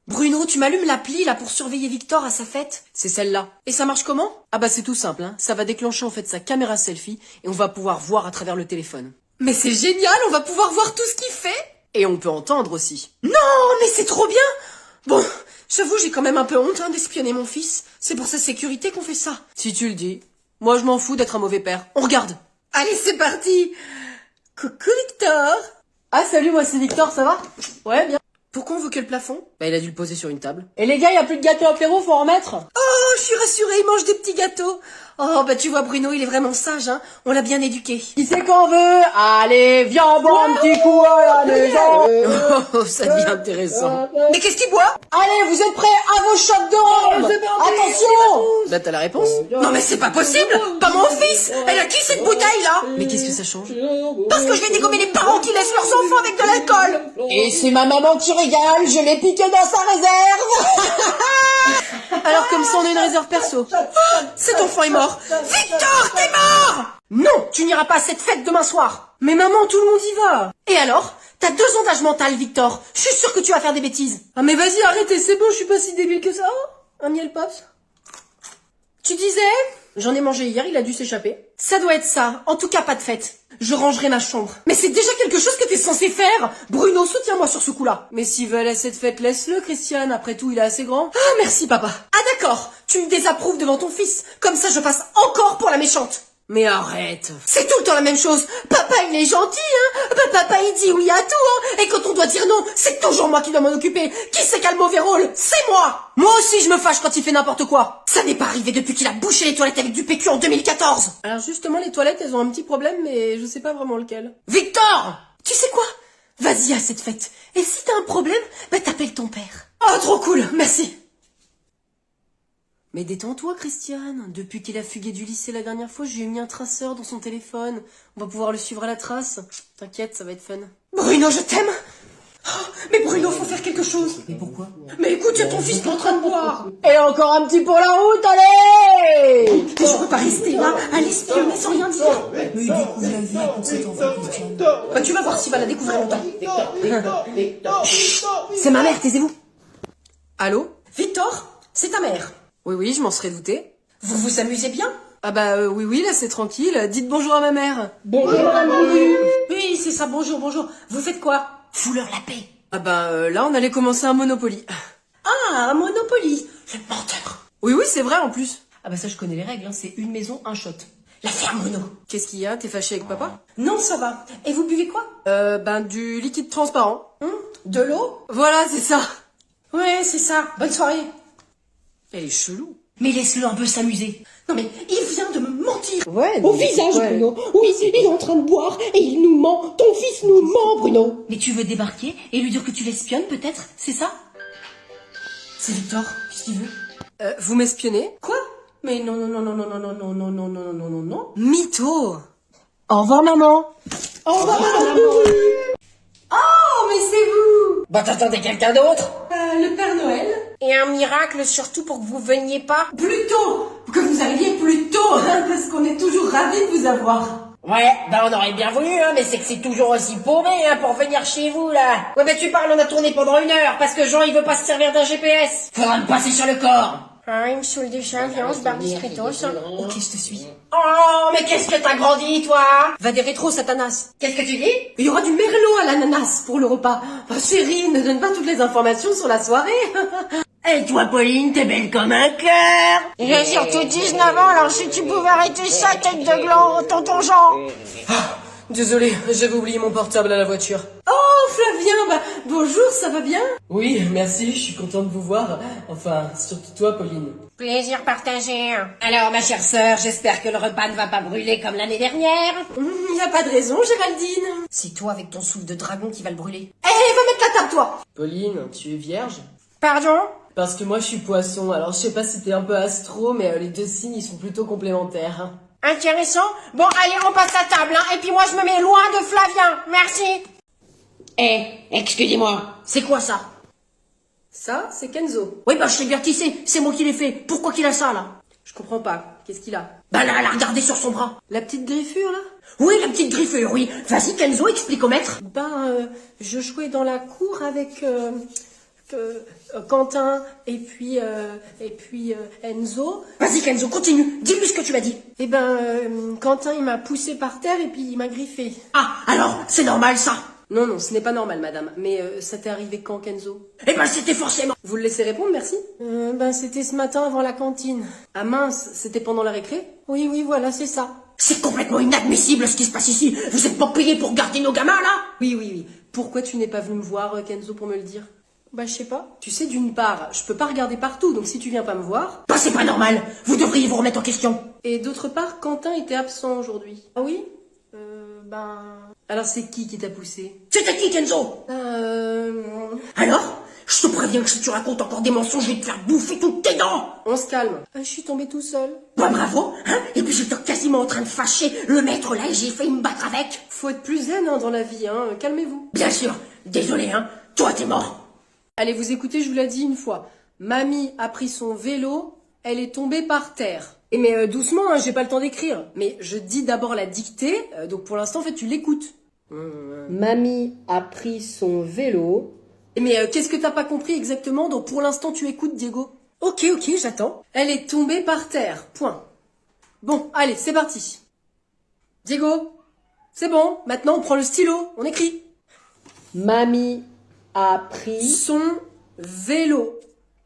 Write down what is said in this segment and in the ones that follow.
Bruno, tu m'allumes l'appli là pour surveiller Victor à sa fête? C'est celle-là. Et ça marche comment? Ah bah c'est tout simple, hein. Ça va déclencher en fait sa caméra selfie et on va pouvoir voir à travers le téléphone. Mais c'est génial, on va pouvoir voir tout ce qu'il fait. Et on peut entendre aussi. Non, mais c'est trop bien. Bon, j'avoue j'ai quand même un peu honte hein, d'espionner mon fils. C'est pour sa sécurité qu'on fait ça. Si tu le dis. Moi je m'en fous d'être un mauvais père. On regarde. Allez c'est parti. Coucou Victor. Ah salut, moi c'est Victor, ça va? Ouais, bien. Pourquoi on veut que le plafond? Bah il a dû le poser sur une table. Et les gars, y a plus de gâteaux apéro, faut en remettre? Oh, je suis rassurée, il mange des petits gâteaux. Oh, bah tu vois Bruno, il est vraiment sage, hein. On l'a bien éduqué. Qui c'est qu'on veut? Allez, viens boire un petit coup à la maison. Oh, ça devient intéressant. Mais qu'est-ce qu'il boit? Allez, vous êtes prêts à vos shots d'orange? Attention. Là t'as la réponse? Non mais c'est pas possible. Pas mon fils. Elle a qui cette bouteille là? Mais qu'est-ce que ça change? Parce que je vais dégommer les parents qui laissent leurs enfants avec de l'alcool. Et c'est ma maman qui régale, je l'ai piqué dans sa réserve. Alors comme ça on a une réserve perso. Oh, cet enfant est mort. Victor, t'es mort. Non, tu n'iras pas à cette fête demain soir. Mais maman, tout le monde y va. Et alors? T'as 2 ans d'âge mental, Victor. Je suis sûre que tu vas faire des bêtises. Ah mais vas-y, arrêtez, c'est bon, je suis pas si débile que ça. Un miel pops. Tu disais? J'en ai mangé hier, il a dû s'échapper. Ça doit être ça. En tout cas, pas de fête. Je rangerai ma chambre. Mais c'est déjà quelque chose que t'es censé faire. Bruno, soutiens-moi sur ce coup-là. Mais s'il veut aller à cette fête, laisse-le, Christiane. Après tout, il est assez grand. Ah, merci, papa. Ah, d'accord. Tu me désapprouves devant ton fils. Comme ça, je passe encore pour la méchante. Mais arrête. C'est tout le temps la même chose. Papa, il est gentil, hein. Papa, il dit oui à tout, hein. Et quand on doit dire non, c'est toujours moi qui dois m'en occuper. Qui c'est qui a le mauvais rôle? C'est moi. Moi aussi, je me fâche quand il fait n'importe quoi. Ça n'est pas arrivé depuis qu'il a bouché les toilettes avec du PQ en 2014. Alors justement, les toilettes, elles ont un petit problème, mais je sais pas vraiment lequel. Victor! Tu sais quoi? Vas-y à cette fête. Et si t'as un problème, bah t'appelles ton père. Oh, trop cool. Merci. Mais détends-toi, Christiane. Depuis qu'il a fugué du lycée la dernière fois, je lui ai mis un traceur dans son téléphone. On va pouvoir le suivre à la trace. T'inquiète, ça va être fun. Bruno, je t'aime. Oh, mais Bruno, faut faire quelque chose. Mais pourquoi? Mais écoute, y a ton fils qui est en train de boire. Et encore un petit pour la route, allez. Mais je peux pas rester là, à l'espionner sans rien dire. Mais il découvre la vie pour cet enfant, Christiane. Bah tu vas voir s'il va la découvrir longtemps. Chut, c'est ma mère, taisez-vous. Allô? Victor, c'est ta mère. Oui, je m'en serais douté. Vous vous amusez bien? Ah bah oui, là c'est tranquille. Dites bonjour à ma mère. Bonjour, maman. Oui, c'est ça, bonjour. Vous faites quoi? Fous-leur la paix. Ah bah là on allait commencer un Monopoly. Ah, un Monopoly. Le menteur. Oui, c'est vrai en plus. Ah bah ça je connais les règles, hein. C'est une maison, un shot. La ferme Mono. Qu'est-ce qu'il y a? T'es fâché avec papa? Non, ça va. Et vous buvez quoi? Du liquide transparent. De l'eau? Voilà, c'est ça. Ouais, c'est ça. Bonne soirée. Elle est chelou. Mais laisse-le un peu s'amuser. Non mais, il vient de me mentir. Ouais. Au visage, Bruno. Oui, il est en train de boire et il nous ment. Ton fils nous ment, Bruno. Mais tu veux débarquer et lui dire que tu l'espionnes peut-être? C'est ça? C'est Victor. Qu'est-ce qu'il veut? Vous m'espionnez? Quoi? Mais non. Mytho. Au revoir, maman. Au revoir, maman. Oh, mais c'est vous! Bah t'attendais quelqu'un d'autre? Le Père Noël. Et un miracle surtout pour que vous veniez pas? Plutôt que vous arriviez plus tôt, hein, parce qu'on est toujours ravis de vous avoir. Ouais, bah on aurait bien voulu, hein, mais c'est que c'est toujours aussi paumé, hein, pour venir chez vous, là. Ouais, bah tu parles, on a tourné pendant 1 heure, parce que Jean, il veut pas se servir d'un GPS. Faudra me passer sur le corps. Ah, il me saoule déjà, viens, on se barre discretos. Ok, je te suis. Oh, mais qu'est-ce que t'as grandi, toi? Va des rétros, Satanas. Qu'est-ce que tu dis? Il y aura du merlot à l'ananas pour le repas. Oh, chérie, ne donne pas toutes les informations sur la soirée. Et toi, Pauline, t'es belle comme un cœur. J'ai surtout 19 ans, alors si tu pouvais arrêter ça, tête de gland, tonton Jean. Désolé, j'avais oublié mon portable à la voiture. Oh, Flavien, bah, bonjour, ça va bien? Oui, merci, je suis content de vous voir. Enfin, surtout toi, Pauline. Plaisir partagé. Alors, ma chère sœur, j'espère que le repas ne va pas brûler comme l'année dernière. Y a pas de raison, Géraldine. C'est toi avec ton souffle de dragon qui va le brûler. Eh, va mettre la table, toi. Pauline, tu es vierge? Pardon? Parce que moi, je suis poisson, alors je sais pas si t'es un peu astro, mais les 2 signes, ils sont plutôt complémentaires. Intéressant. Bon, allez, on passe à table, hein, et puis moi, je me mets loin de Flavien. Merci. Excusez-moi. C'est quoi ça? Ça, c'est Kenzo. Oui, bah je sais bien qui c'est moi qui l'ai fait. Pourquoi qu'il a ça, là? Je comprends pas. Qu'est-ce qu'il a? Bah là, regardez sur son bras. La petite griffure, là? Oui, la petite griffure, oui. Vas-y, Kenzo, explique au maître. Je jouais dans la cour avec... Quentin et puis Enzo. Vas-y Kenzo, continue, dis-lui ce que tu m'as dit. Eh ben, Quentin il m'a poussé par terre et puis il m'a griffé. Ah, alors, c'est normal ça. Non, ce n'est pas normal, madame. Mais ça t'est arrivé quand, Kenzo? Eh ben c'était forcément... Vous le laissez répondre, merci. Ben, c'était ce matin avant la cantine. Ah mince, c'était pendant la récré? Oui, voilà, c'est ça. C'est complètement inadmissible ce qui se passe ici. Vous êtes pas payé pour garder nos gamins là? Oui. Pourquoi tu n'es pas venu me voir, Kenzo, pour me le dire? Bah, je sais pas. Tu sais, d'une part, je peux pas regarder partout, donc si tu viens pas me voir... Bah c'est pas normal, vous devriez vous remettre en question. Et d'autre part, Quentin était absent aujourd'hui. Ah oui? Alors c'est qui t'a poussé? C'était qui Kenzo? Alors? Je te préviens que si tu racontes encore des mensonges, je vais te faire bouffer toutes tes dents. On se calme. Je suis tombée tout seul. Bah bravo, hein. Et puis j'étais quasiment en train de fâcher le maître là et j'ai failli me battre avec. Faut être plus zen dans la vie, hein. Calmez-vous. Bien sûr, désolé hein, toi t'es mort. Allez, vous écoutez, je vous l'ai dit une fois. Mamie a pris son vélo, elle est tombée par terre. Et mais doucement, hein, j'ai pas le temps d'écrire. Mais je dis d'abord la dictée, donc pour l'instant, en fait, tu l'écoutes. Mamie a pris son vélo. Mais qu'est-ce que t'as pas compris exactement? Donc pour l'instant, tu écoutes, Diego. Ok, j'attends. Elle est tombée par terre, point. Bon, allez, c'est parti. Diego, c'est bon, maintenant on prend le stylo, on écrit. Mamie a pris Son vélo,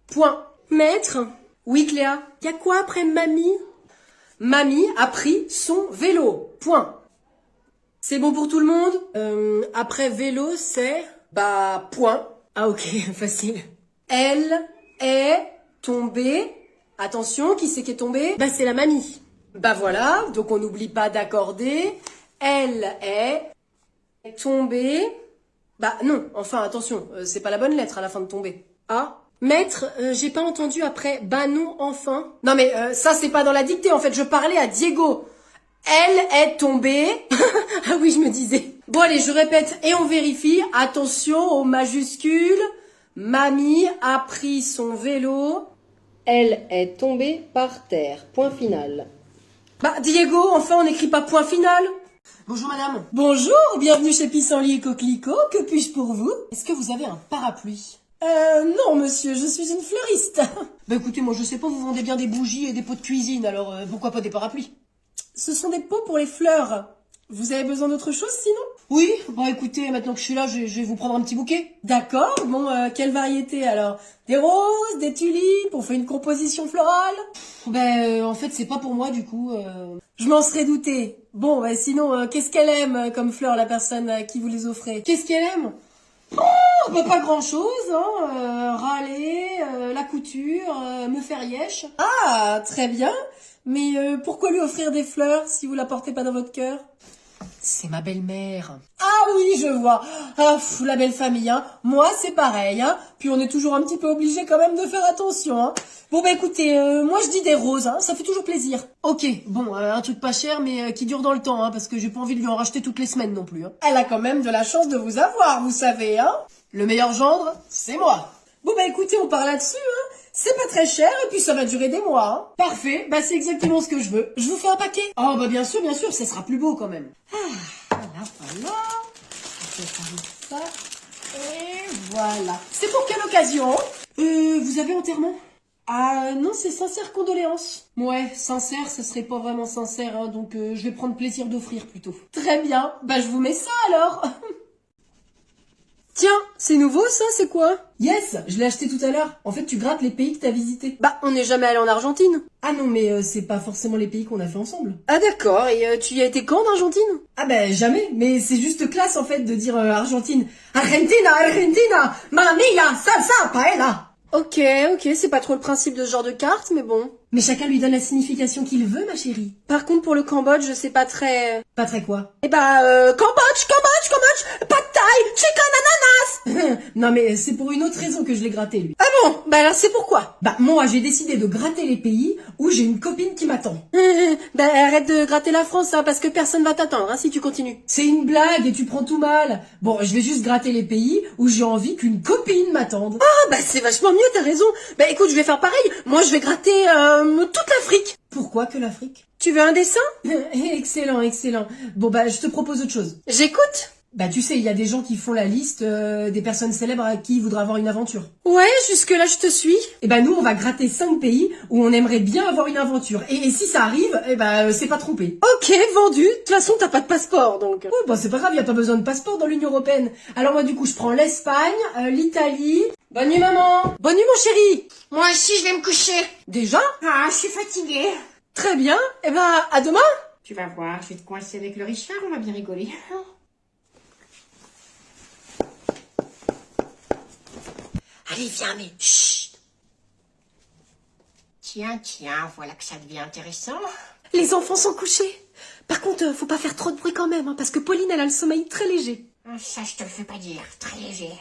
point. Maître? Oui, Cléa. Y a quoi après mamie? Mamie a pris son vélo. Point. C'est bon pour tout le monde? Après vélo, c'est... Bah, point. Ah ok, facile. Elle est tombée. Attention, qui c'est qui est tombée? Bah, c'est la mamie. Bah voilà, donc on n'oublie pas d'accorder. Elle est tombée. Bah non, enfin attention, c'est pas la bonne lettre à la fin de tomber. Ah? Maître, j'ai pas entendu après. Bah non, enfin. Non mais ça c'est pas dans la dictée en fait, je parlais à Diego. Elle est tombée. Ah oui, je me disais. Bon allez, je répète et on vérifie. Attention aux majuscules. Mamie a pris son vélo. Elle est tombée par terre. Point final. Bah Diego, enfin on n'écrit pas point final. Bonjour madame. Bonjour, bienvenue chez Pissenlit et Coquelicot. Que puis-je pour vous? Est-ce que vous avez un parapluie? Non monsieur, je suis une fleuriste. Bah écoutez, moi je sais pas, vous vendez bien des bougies et des pots de cuisine, alors pourquoi pas des parapluies? Ce sont des pots pour les fleurs. Vous avez besoin d'autre chose sinon? Oui, bah écoutez, maintenant que je suis là, je vais vous prendre un petit bouquet. D'accord, bon, quelle variété alors? Des roses, des tulipes, on fait une composition florale? En fait c'est pas pour moi du coup. Je m'en serais douté. Bon, bah sinon, qu'est-ce qu'elle aime comme fleurs la personne à qui vous les offrez? Qu'est-ce qu'elle aime? Oh, bah pas grand-chose, hein. Râler, la couture, me faire yesh. Ah, très bien. Mais pourquoi lui offrir des fleurs si vous la portez pas dans votre cœur? C'est ma belle-mère. Ah oui, je vois. Ah, la belle famille, hein. Moi, c'est pareil, hein. Puis on est toujours un petit peu obligé quand même de faire attention, hein. Bon, bah écoutez, moi je dis des roses, hein. Ça fait toujours plaisir. Ok, bon, un truc pas cher, mais qui dure dans le temps, hein, parce que j'ai pas envie de lui en racheter toutes les semaines non plus, hein. Elle a quand même de la chance de vous avoir, vous savez, hein. Le meilleur gendre, c'est moi. Bon, bah écoutez, on part là-dessus, hein. C'est pas très cher et puis ça va durer des mois. Hein. Parfait, bah c'est exactement ce que je veux. Je vous fais un paquet. Oh bah bien sûr, ça sera plus beau quand même. Ah, voilà. Je fais ça. Et voilà. C'est pour quelle occasion? Vous avez enterrement? Ah non, c'est sincère condoléances. Ouais, sincère, ça serait pas vraiment sincère, hein, donc je vais prendre plaisir d'offrir plutôt. Très bien, bah je vous mets ça alors. Tiens, c'est nouveau ça, c'est quoi? Yes, je l'ai acheté tout à l'heure. En fait, tu grattes les pays que t'as visités. Bah, on n'est jamais allé en Argentine. Ah non, mais c'est pas forcément les pays qu'on a fait ensemble. Ah d'accord, et tu y as été quand en Argentine? Ah ben jamais, mais c'est juste classe en fait de dire Argentine. Argentina, mamma mia, salsa, paella. Ok, c'est pas trop le principe de ce genre de carte, mais bon. Mais chacun lui donne la signification qu'il veut, ma chérie. Par contre, pour le Cambodge, je sais pas très... Pas très quoi? Eh bah, Cambodge, pad thai, chicken ananas. Non mais c'est pour une autre raison que je l'ai gratté, lui. Ah bon? Bah alors c'est pourquoi? Bah moi, j'ai décidé de gratter les pays où j'ai une copine qui m'attend. Bah arrête de gratter la France, hein, parce que personne va t'attendre, hein, si tu continues. C'est une blague et tu prends tout mal. Bon, je vais juste gratter les pays où j'ai envie qu'une copine m'attende. Ah bah c'est vachement mieux, t'as raison. Bah écoute, je vais faire pareil. Moi, je vais gratter toute l'Afrique. Pourquoi que l'Afrique? Tu veux un dessin? Excellent. Bon bah je te propose autre chose. J'écoute. Bah tu sais, il y a des gens qui font la liste des personnes célèbres à qui ils voudraient avoir une aventure. Ouais, jusque-là je te suis. Et bah nous on va gratter 5 pays où on aimerait bien avoir une aventure. Et si ça arrive, c'est pas trompé. Ok, vendu. De toute façon t'as pas de passeport donc. Ouais bah c'est pas grave, y a pas besoin de passeport dans l'Union Européenne. Alors moi du coup je prends l'Espagne, l'Italie. Bonne nuit maman. Bonne nuit mon chéri. Moi aussi, je vais me coucher. Déjà? Ah, je suis fatiguée. Très bien. Et bah à demain. Tu vas voir, je vais te coincer avec le Richard, on va bien rigoler. Allez, viens, mais chut. Tiens, voilà que ça devient intéressant. Les enfants sont couchés. Par contre, faut pas faire trop de bruit quand même, hein, parce que Pauline, elle a le sommeil très léger. Ah, ça, je te le fais pas dire, très léger.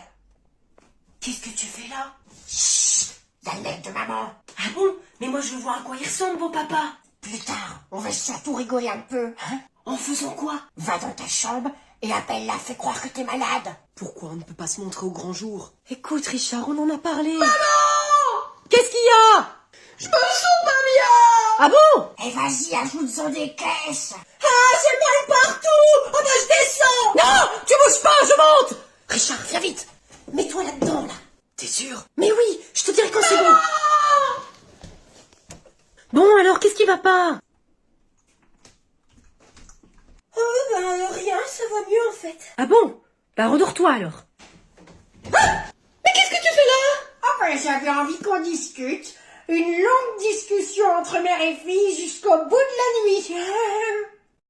Qu'est-ce que tu fais là? Chut, y'a le mec de maman. Ah bon? Mais moi, je veux voir à quoi il ressemble, beau papa. Plus tard, on va surtout rigoler un peu. Hein? En faisant quoi? Va dans ta chambre et appelle-la, fais croire que t'es malade. Pourquoi on ne peut pas se montrer au grand jour? Écoute, Richard, on en a parlé. Maman! Qu'est-ce qu'il y a? Je me sens pas bien. Ah bon? Eh vas-y, ajoute-en des caisses. Ah, j'ai mal partout. Oh ben je descends. Non! Tu bouges pas, je monte! Richard, viens vite. Mets-toi là-dedans, là. T'es sûr? Mais oui, je te dirai quand c'est bon. Bon, alors, qu'est-ce qui va pas? Oh ben rien, ça va mieux en fait. Ah bon? Bah, rendors-toi alors. Mais qu'est-ce que tu fais là? Ah ben, j'avais envie qu'on discute. Une longue discussion entre mère et fille jusqu'au bout de la nuit.